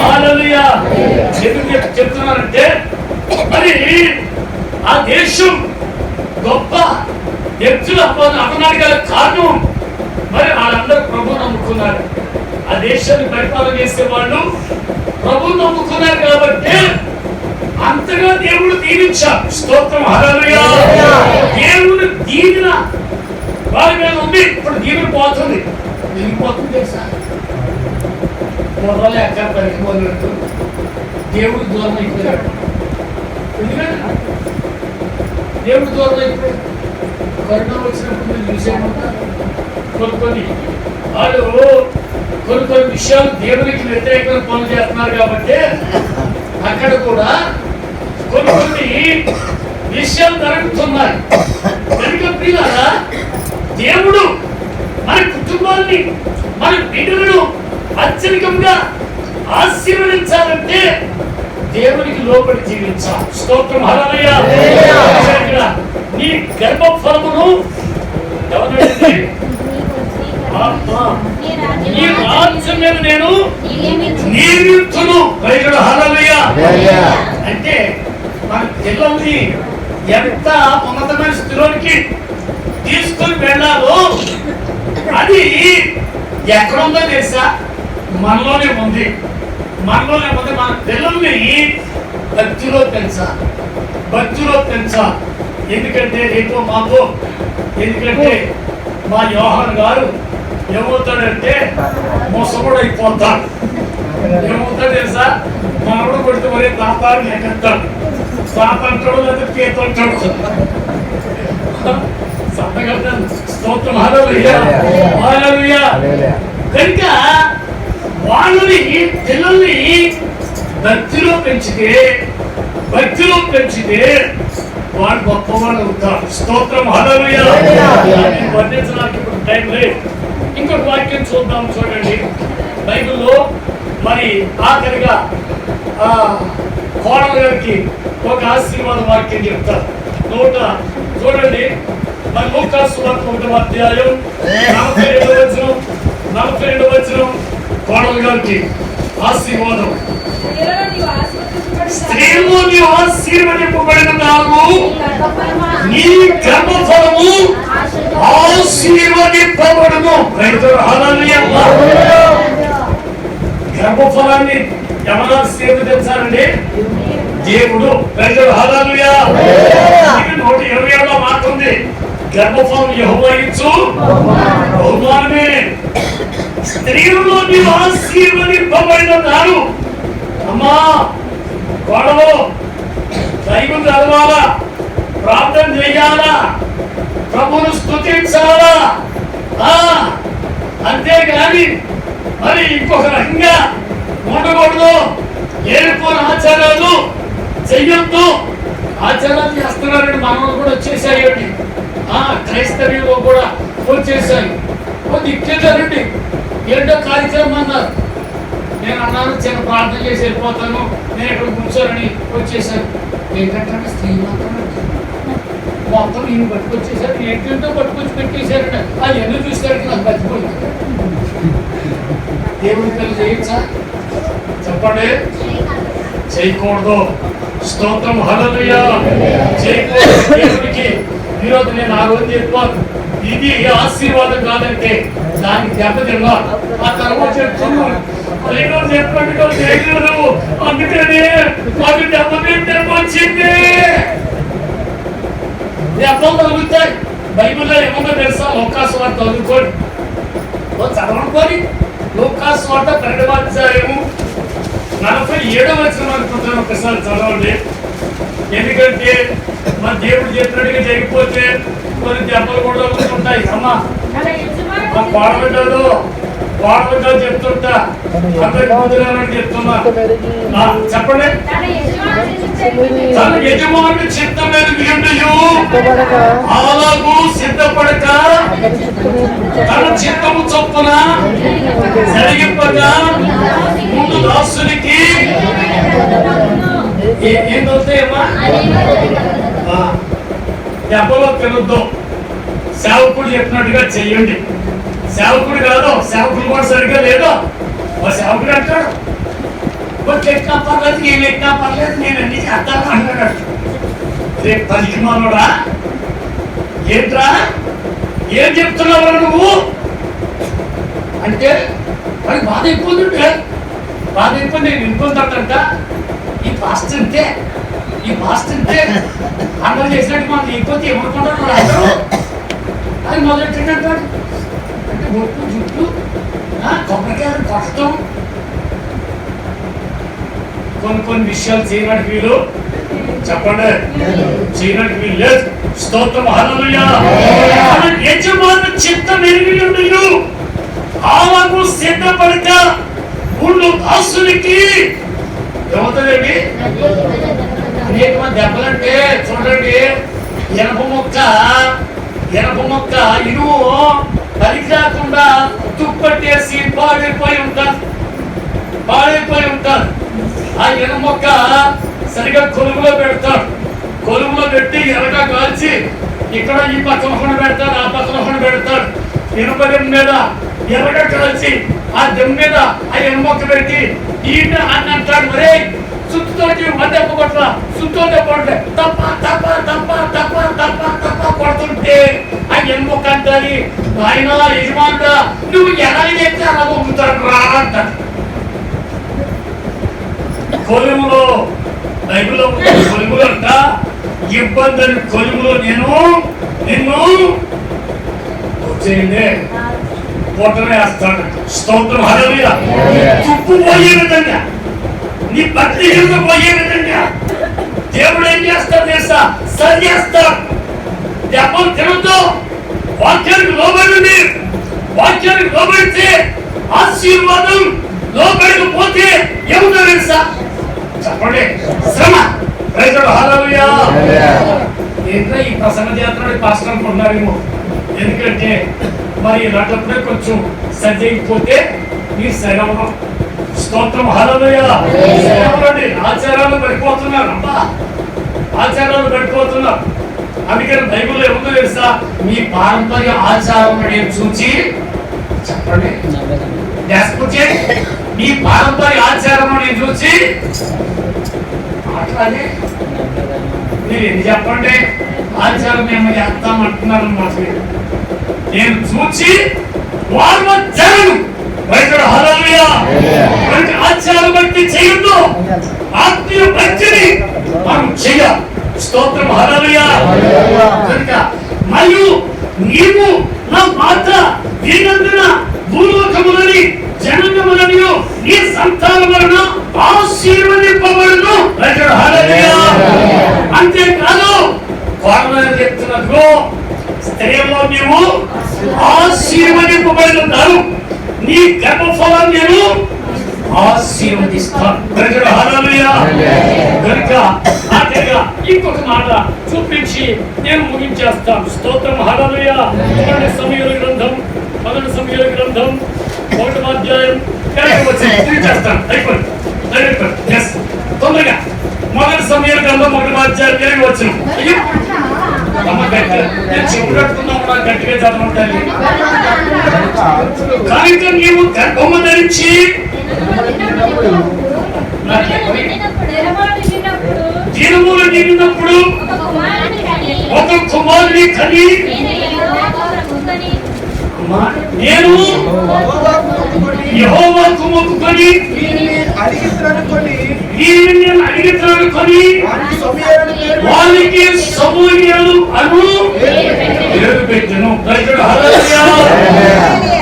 B: హల్లెలూయా. ఎందుకు చెప్తున్నారంటే మరి ఆ దేశం గొప్ప వ్యక్తులు అపనాడు గల కారణం మరి వాళ్ళందరూ ప్రభువు నమ్ముకున్నారు. ఆ దేశాన్ని పరిపాలన చేసే వాళ్ళు ప్రభువు నమ్ముకున్నారు కాబట్టి అంతగా దేవుడు దీవించారు. స్తోత్రం హల్లెలూయా. దేవుడు దీవెన వారి మీద ఉంది. ఇప్పుడు దీవెన పోతుంది, వెళ్ళిపోతుంది తెలుసా? పొరలు ఎక్కడ పరిగిపోయినట్టు దేవుడు దూరం అయిపోయాడు. ఎందుకంటే దేవుడు దూరం అయిపోయాడు. కరోనా వచ్చినప్పుడు మీరు చూసేయమంటారు కొన్ని వాళ్ళు కొన్ని విషయాలు దేవునికి వ్యతిరేకంగా పనులు చేస్తున్నారు కాబట్టి అక్కడ కూడా కొన్ని విషయాలు జరుగుతున్నాయి. కనుక పిల్లరా, దేవుడు మన కుటుంబాన్ని, మన బిడ్డలను అత్యధికంగా ఆశీర్వదించాలంటే దేవునికి లోబడి జీవించాలి. స్తోత్రం హల్లెలూయా. నీ గర్భఫలమును ఎవరండి? నీ రాజ్యం మీద నేను నియమించును. ప్రైజుడు హల్లెలూయా. అంటే మన పిల్లల్ని ఎంత ఉన్నతమైన స్థితిలోనికి తీసుకుని వెళ్ళాలో అది ఎక్కడుందో తెలుసా? మనలోనే ఉంది. మన పిల్లల్ని భక్తిలో పెంచాలి. ఎందుకంటే రేపు మాకు, ఎందుకంటే మా యోహాన్ గారు ఏమవుతాడంటే మోసగుడు అయిపోతాడు. ఏమవుతాడు తెలుసా? మనవడు కొడితే మరీ తాతాన్ని ఎక్కడతాడు, తాతంటాడు లేదా పేతంటాడు. స్తోత్రం హల్లెలూయా, హల్లెలూయా. కనుక వాళ్ళని పిల్లల్ని భక్తిలో పెంచితే వాళ్ళు గొప్పవాళ్ళు అవుతారు. స్తోత్రం హల్లెలూయా. వర్ణించడానికి ఇప్పుడు టైం లేదు. ఇంకొక వాక్యం చూద్దాం, చూడండి. బైబిల్లో మరి ఆఖరిగా కోడలు గారికి ఒక ఆశీర్వాద వాక్యం చెప్తారు. చూడండి మరి లూకాసు వార్త 1వ అధ్యాయం 42వ వచనం కోడలు గారికి ఆశీర్వాదం. స్త్రీలో నీవు ఆశీర్వదింపబడిన నావు, నీ గర్భఫలము ఆశీర్వదింపబడును. గర్భఫలాన్ని ఎవరు ఆశీర్వదించాలండి? దేవుడు. 127 మాట ఉంది, గర్భఫలం యెహోవా ఇచ్చు బహుమానమే. స్త్రీలలో నీవు ఆశీర్వదింపబడిన నావు. అమ్మా గొడవ దైవం చదవాలా, ప్రార్థన చేయాలా, ప్రభువును స్తుతించాలా. అంతేగాని మరి ఇంకొక రకంగా ఉండకూడదు. ఏడుకోని ఆచారాలు చెయ్యొద్దు. ఆచారాలు చేస్తున్నారండి, మనలో కూడా వచ్చేసాయండి. క్రైస్తవ్యంలో కూడా వచ్చేసాయి. ఇచ్చేసారండి. ఏంటో కార్యక్రమం అన్నారు. నేను అన్నాను చిన్న ప్రార్థన చేసి వెళ్ళిపోతాను, నేను ఇక్కడ కూర్చోనని వచ్చేసాను. ఏంటంటే స్త్రీ మొత్తం ఈయన పట్టుకొచ్చేసారు, ఏంటంటో పట్టుకొచ్చి పెట్టేశారంట. అది ఎందుకు చూసేసరికి నాకు బతిపోయింది. దేవుడి పిల్లలు చేయొచ్చా? చెప్పండి. చేయకూడదు. స్తోత్రం హల్లెలూయా. చేయకూడదు. దేవుడికి ఈరోజు నేను ఆ రోజు చెప్పాను, ఇది ఆశీర్వాదం కాదంటే దానికి దెబ్బతిన్నా. ఆ తర్వాత చెప్తున్నాను చెప్పండి, అందుకని మాకు దెబ్బ వచ్చింది. దెబ్బలు తగులుతాయి. బైబిల్లో ఏమన్నా తెలుసా? లూకాసు వార్త చదువుకోండి, చదవనుకోని. లూకాసు వార్త 12వ అధ్యాయము 47వ వచనం అనుకుంటాను. ఒకసారి చదవండి. ఎందుకంటే మన దేవుడు చెప్పినట్టుగా జరిగిపోతే కొన్ని దెబ్బలు కూడా ఉంటాయి. అమ్మా మా కోడబిడ్డలు చెప్తుంటా, అందరికి బుద్ధులని చెప్తున్నా. చెప్పండి. తన యజమానుడి చిత్తం ఎదుగు అలాగూ సిద్ధపడక తన చిత్తము చొప్పున జరిగింపగా ముందు దాసునికి ఏంటవుతాయమ్మా? దెబ్బలో తినొద్దు. సేవకుడు చెప్పినట్టుగా చెయ్యండి. సేవకుడు కాదు, సేవకుడు కూడా సరిగ్గా లేదు. మా సేవకుడు అంటాడు, కొంచెం ఎక్కినా పర్లేదు, నేను ఎక్కినా పర్లేదు, నేను అన్ని చేస్తాను అంటాడు. రేపు పలికిమానుడా, ఏంట్రా ఏం చెప్తున్నావు నువ్వు అంటే వాడికి బాధ అయిపోతుంటే నేను వినుకుంటాడంట. ఈ పాస్ట్ అంతే అందరూ చేసినట్టు మనం లేకపోతే ఏమనుకుంటారు అందరూ. అది మొదలెట్టినట్టాడు అంటే బొట్టు జుట్టు కొబ్బరికాయలు కొట్టడం, కొన్ని విషయాలు చేయడానికి వీలు. చెప్పండి, చేయడానికి వీలు లేదు. స్తోత్రం హల్లెలూయా. యజమాను చిత్తం ఎరిగి అలాగూ సిద్ధపడక ఉండు దాసునికి ఏమవుతుందండి? అనేక మంది దెబ్బలంటే చూడండి, ఎనప మొక్క ఇనుము పనికి రాకుండా తుప్పట్టేసి పాడైపోయి ఉంటారు. ఆ ఎనప మొక్క సరిగా కొలుములో పెడతాడు. కొలుములో పెట్టి ఎనక కాల్చి ఇక్కడ ఈ పక్కన ఒకటి పెడతాడు, ఆ పక్కన ఒకటి పెడతాడు. ఇనుప దెమ్మ మీద ఎర్రగా కాల్చి ఆ దెమ్మ మీద ఆ ఎనమొక్క పెట్టి ఈయన అని అంటాడు, మరే సుత్తుతోటి దెబ్బ కొట్ట, సుత్తో దెబ్బ కొట్టే తప్ప కొడుతుంటే ఆ ఎనమొక్క అంటారు, ఆయన యజమానుడా నువ్వు ఎలా చెప్తే అలా పంపుతాడు రా అంటాడు. కొలుములో బైబిల్లో కొలుములు అంట ఇబ్బంది అని కొలుములో నిన్ను చేయండి కోటనే వేస్తాడు. స్తోత్రం హల్లెలూయా. తుప్పు పోయే విధంగా, నీ భక్తి పోయే విధంగా దేవుడు ఏం చేస్తాడు తెలుసా? సరి చేస్తాడు. దెబ్బలు తినద్దు. వాక్యానికి లోబడి, వాక్యానికి లోబడితే ఆశీర్వాదం, లోబడిపోతే ఏముందో తెలుసా? చెప్పండి, శ్రమ. హల్లెలూయా. ఏంటో ఈ ప్రసంగ చేస్తున్నాడు పాస్టర్ అనుకుంటున్నారేమో. ఎందుకంటే మరి ఇలాంటప్పుడే కొంచెం సరిపోతే మీరు సరవడం. స్తోత్రం హల్లెలూయా. ఎవరండి ఆచారాలు పడిపోతున్నారు, అబ్బా ఆచారాలు పడిపోతున్నారు. అందుకని బైబిల్లో ఏముందో తెలుసా, మీ పారంపర్య ఆచారం నేను చూచి చెప్పండి, లేకపోతే మీ పారంపర్య ఆచారం నేను చూసి మాట్లాడి మీరు ఎన్ని చెప్పండి, ఆచారం మేము చేస్తామంటున్నారు మాకు. నేను చూచి వారు జరగను. ఆచారం బట్టి చేయొద్దు, ఆత్మీయ భక్తిని మనం చెయ్యాలి. స్తోత్రం హల్లెలూయా. మరియు నీవు నా మాట వినందున భూలోకములని జనములని నీ సంతానములను ఆశీర్వదింపబడును. హల్లెలూయా. అంతేకాదు కోరమని చెప్తున్నదో స్త్రీలో నీవు ఆశీర్వదింపబడుతున్నారు, నీ గర్భఫలాన్ని నేను ఆశీర్వదిస్తాను. హల్లెలూయా. కనుక ఆఖరిగా ఇంకొక మాట చూపించి నేను ముగించేస్తాను. స్తోత్రం హల్లెలూయా. సమూయేలు గ్రంథం 1 సమూయేలు గ్రంథం 1వ అధ్యాయం చేస్తాను. అయిపోయింది తొందరగా 1 సమూయేలు గ్రంథం 1వ అధ్యాయం తిరిగి వచ్చిన చెవు కట్టుకున్నాము, నాకు గట్టిగా చదవండి. కనుక నీవు గర్భము ధరించి దినములు నిండినప్పుడు ఒక కుమారుని కని నేను యెహోవాకు మొక్కుకొని నేను అడిగితనుకొని వారికి సమూయేలు అను పేరు పెట్టెను.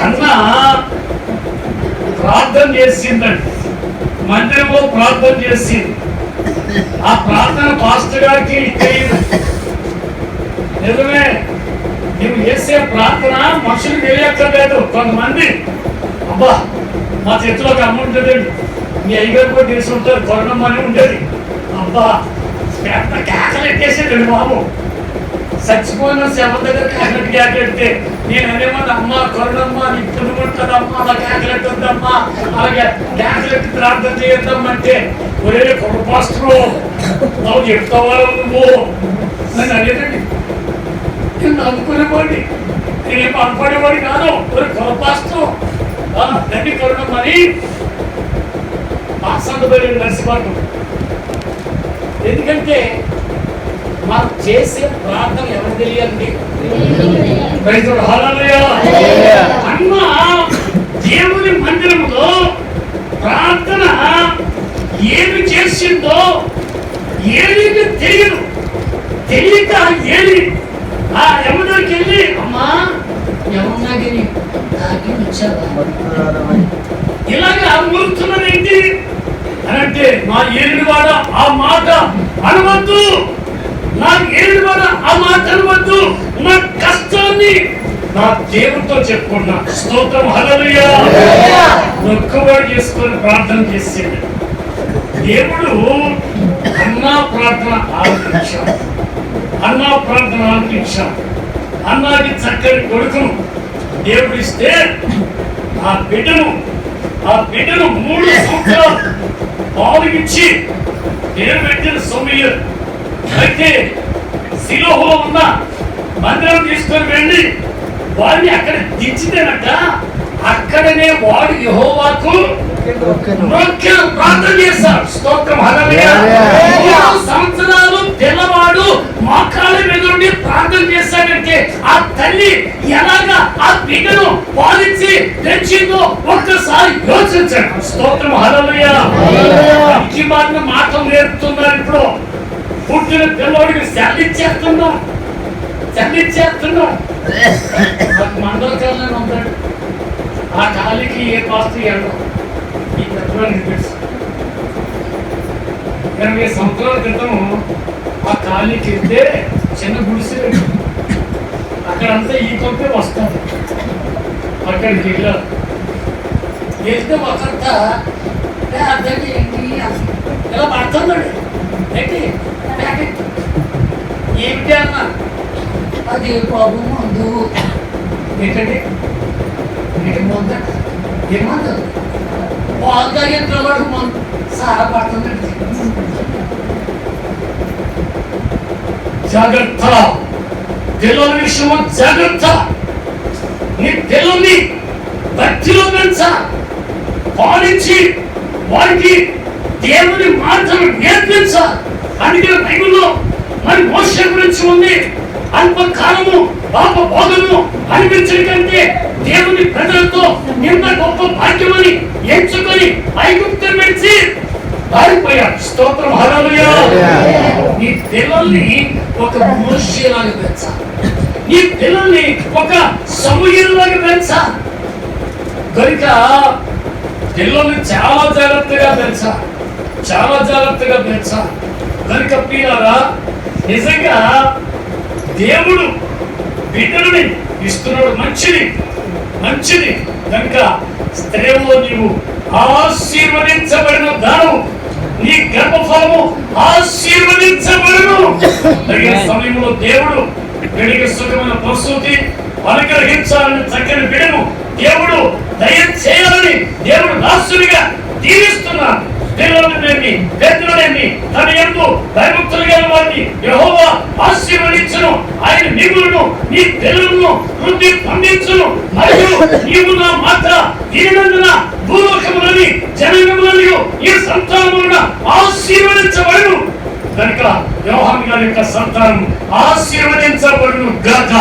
B: అన్న ప్రార్థన చేసిందండి, మందిరంలో ప్రార్థన చేసింది. ఆ ప్రార్థన పాస్టర్ గారికి తెలియదు. నిజమే, నువ్వు చేసే ప్రార్థన మనుషులు తెలియక్కర్లేదు. కొంతమంది అబ్బా మా చేతిలో ఒక అమ్మ ఉంటుందండి, మీ అయ్యగారు కూడా తెలిసి ఉంటారు, కొరణమ్మని ఉండేది. అబ్బా పెద్ద కేకలు ఎట్టేసేదండి బాబు. చచ్చిపోయిన శవం దగ్గర కేకలెట్టి కేకలెడితే నేను అనేమన్నా అమ్మ కొరణమ్మ నీకు పుణ్యముంటుందమ్మా, అలా కేకలెట్టొద్దమ్మా, అలాగే కేకలెట్టి ప్రార్థన చేయొద్దమ్మంటే ఒరే కొడుపాస్టరు నువ్వు చెప్తావా నువ్వు నన్ను అనేదండి. నేను నవ్వుకునేవాడిని, నేనేం అనుకునేవాడి కాదు. ఒక కొరపాస్టరు దండి కొరణమ్మని సంతపల్లి నర్సిపాటు. ఎందుకంటే మనం చేసే ప్రార్థన ఎవరు తెలియండి. అన్న దేవుని మందిరంలో ప్రార్థన ఏమి చేసిందో ఏమీ తెలియదు. తెలియక ఏమి ఆ యముడికి వెళ్ళి అమ్మా యమునాగిరి ఇలాగే అమృతున్నదేంటి అని అంటే నా ఏలినవాడ ఆ మాట అనవద్దు, నా ఏలినవాడ ఆ మాట అనవద్దు, నా కష్టాన్ని నా దేవుడితో చెప్పుకున్నా. స్తోత్రం హల్లెలూయా. ఒక్కవాడు చేసుకొని ప్రార్థన చేసేది దేవుడు. అన్నా ప్రార్థన ఆలకించాడు, అన్నా ప్రార్థన ఆలకించాడు. అన్నాకి చక్కని కొడుకును దేవుడు ఇస్తే ఆ బిడ్డను 3 సంవత్సరాలు పాలుగిచ్చి పేరు పెట్టిన సమూయేలు. అయితే శిలోహులో ఉన్న మందిరం తీసుకొని వెళ్ళి వారిని అక్కడ దించితేనట అక్కడనే వాడు యెహోవాకు ప్రార్థన చేశాడు. స్తోత్రం హల్లెలూయా. 3 సంవత్సరాలు పిల్లవాడు మోకాళ్ళ మీద నుండి ప్రార్థన చేశాడంటే ఆ తల్లి ఎలాగా ఆ బిడ్డను పాలించి తెచ్చిందో ఒక్కసారి యోచించాడు. స్తోత్రం హల్లెలూయా. ఇంటి మాటను మాటలు నేర్పుతున్నారు. ఇప్పుడు పుట్టిన పిల్లవాడికి సెల్లిచ్చేస్తున్నాం. మండలకాలను ఉంటాడు, ఆ కాలికి ఏ పాస్తు ఎండవు. ఈ పెద్దవాడిని తెలుసు. 20 సంవత్సరాల క్రితం ఆ కాలికి వెళ్తే చిన్న గుడిసె అక్కడంతా ఈ కొంపే వస్తుంది. అక్కడికి వెళ్ళారు. వెళ్తే ఒకంత అర్థండి ఏంటి ఇలా పడుతున్నాడు. ఏంటి ఏమిటి అన్న అది బాబు మందు. ఏంటండి ఏమందు? పాలు తాగే పిల్లవాడు మనం సారా పడుతుంది. జాగ్రత్త, పిల్లల విషయంలో జాగ్రత్త. నీ పిల్లల్ని భక్తిలో పెంచా, పాలించి వారికి దేవుని మాటలు నేర్పించా. అందుకే బైబిల్లో మరి మోషే గురించి ఉంది, అల్పకాలము పాప బోధము అనిపించడం కంటే దేవుని ప్రజలతో ఎంత గొప్ప భాగ్యమని ఎంచుకొని ఐగుప్తు విడిచి పారిపోయాడు. స్తోత్రం, హల్లెలూయా. నీ పిల్లల్ని ఒక మోషేలాగా పెంచా, నీ పిల్లల్ని ఒక సమూయేలులాగా పెంచా. కనుక పిల్లల్ని చాలా జాగ్రత్తగా పెంచా, చాలా జాగ్రత్తగా పెంచా. కనుక పిల్లరా, నిజంగా దేవుడు బిడ్డలని ఇస్తున్నాడు, మంచిది మంచిది. కనుక స్త్రీలో నీవు ఆశీర్వదించబడిన దానవు, నీ గర్భఫలము ఆశీర్వదించబడును. తగిన సమయంలో దేవుడు బిడ్డకి సుఖమైన ప్రసూతి అనుగ్రహించాలని చక్కని బిడ్డను దేవుడు దయచేయాలని దేవుడు దాసునిగా దీవిస్తున్నాడు. పిల్లలనేమి పెద్దలనేమి తన యందు భయభక్తులుగా వారిని యెహోవా ఆశీర్వదించును. ఆయన మిగులును నీ పిల్లలను వృద్ధి పొందించును. మరియు నీవు నా మాట దీనందున భూలోకములని జనములని ఈ సంతానములను ఆశీర్వదించబడును. కనుక యోహాను గారి యొక్క సంతానం ఆశీర్వదించబడును గాక.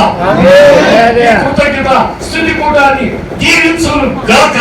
B: కృతజ్ఞత స్తుతి కూడాన్ని దీవించును గాక.